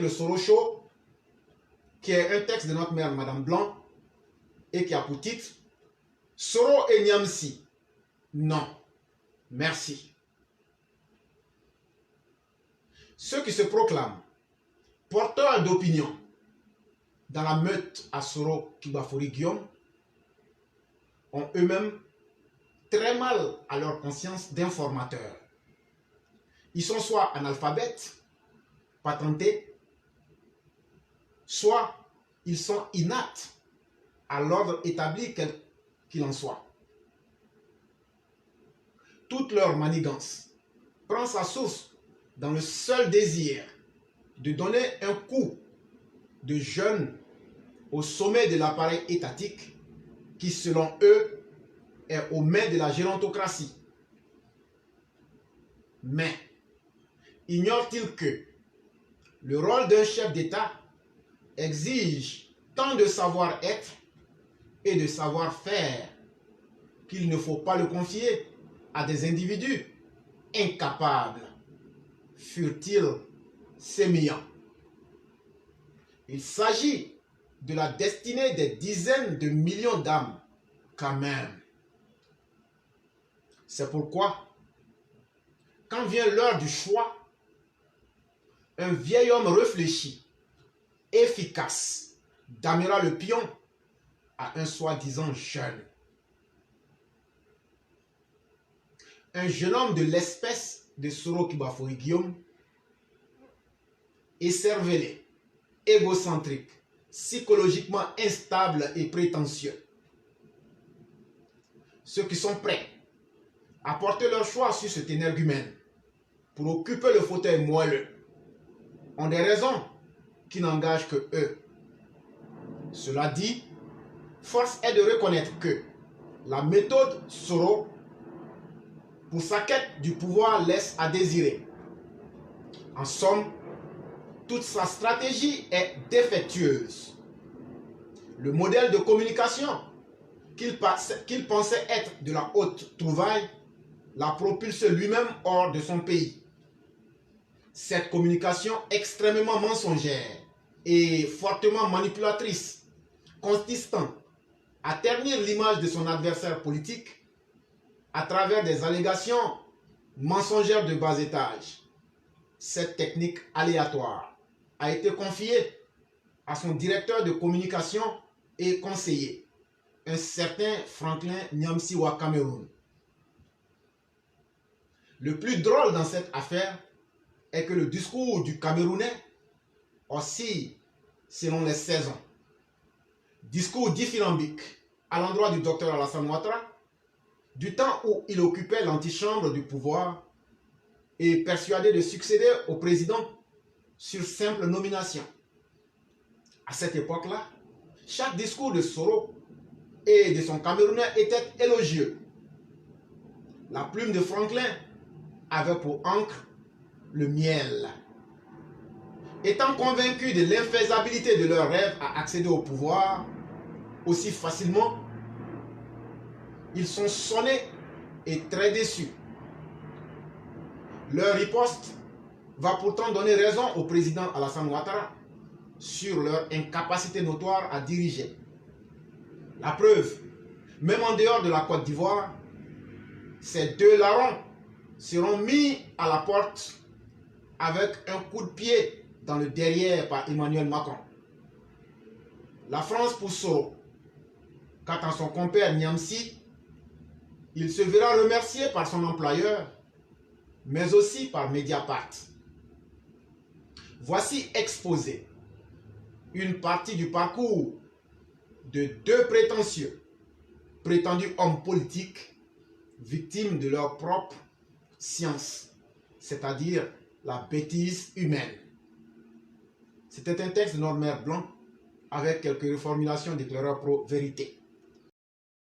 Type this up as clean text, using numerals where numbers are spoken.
le Soro Show, qui est un texte de notre mère, Madame Blanc, et qui a pour titre Soro et Niamsi. Non, merci. Ceux qui se proclament porteurs d'opinion dans la meute à Soro Kibafori Guillaume ont eux-mêmes très mal à leur conscience d'informateurs. Ils sont soit analphabètes, patentés, soit ils sont inaptes à l'ordre établi quel qu'il en soit. Toute leur manigance prend sa source dans le seul désir de donner un coup de jeune au sommet de l'appareil étatique qui, selon eux, est aux mains de la gérontocratie. Mais ignorent-ils que le rôle d'un chef d'État exige tant de savoir-être et de savoir-faire qu'il ne faut pas le confier à des individus incapables, furent-ils sémillants. Il s'agit de la destinée des dizaines de millions d'âmes quand même. C'est pourquoi, quand vient l'heure du choix, un vieil homme réfléchi, efficace, damera le pion à un soi-disant jeune. Un jeune homme de l'espèce de Soro Kibafori Guillaume, écervelé, égocentrique, psychologiquement instable et prétentieux. Ceux qui sont prêts à porter leur choix sur cet énergumène pour occuper le fauteuil moelleux ont des raisons qui n'engagent que eux. Cela dit, force est de reconnaître que la méthode Soro, pour sa quête du pouvoir, laisse à désirer. En somme, toute sa stratégie est défectueuse. Le modèle de communication qu'il pensait être de la haute trouvaille l'a propulsé lui-même hors de son pays. Cette communication extrêmement mensongère et fortement manipulatrice, consistant à ternir l'image de son adversaire politique à travers des allégations mensongères de bas étage. Cette technique aléatoire a été confiée à son directeur de communication et conseiller, un certain Franklin Niamsi wa Cameroun. Le plus drôle dans cette affaire est que le discours du Camerounais oscille selon les saisons. Discours dithyrambique à l'endroit du docteur Alassane Ouattara, du temps où il occupait l'antichambre du pouvoir et persuadé de succéder au président sur simple nomination. À cette époque-là, chaque discours de Soro et de son Camerounais était élogieux. La plume de Franklin avait pour encre le miel. Étant convaincus de l'infaisabilité de leur rêve à accéder au pouvoir aussi facilement, ils sont sonnés et très déçus. Leur riposte va pourtant donner raison au président Alassane Ouattara sur leur incapacité notoire à diriger. La preuve, même en dehors de la Côte d'Ivoire, ces deux larrons seront mis à la porte avec un coup de pied dans le derrière par Emmanuel Macron. La France pour Soro. Quant à son compère Niamsi, il se verra remercié par son employeur, mais aussi par Mediapart. Voici exposé une partie du parcours de deux prétendus hommes politiques, victimes de leur propre science, c'est-à-dire la bêtise humaine. C'était un texte de notre mère Blanc avec quelques reformulations d'éclaireurs pro-vérité.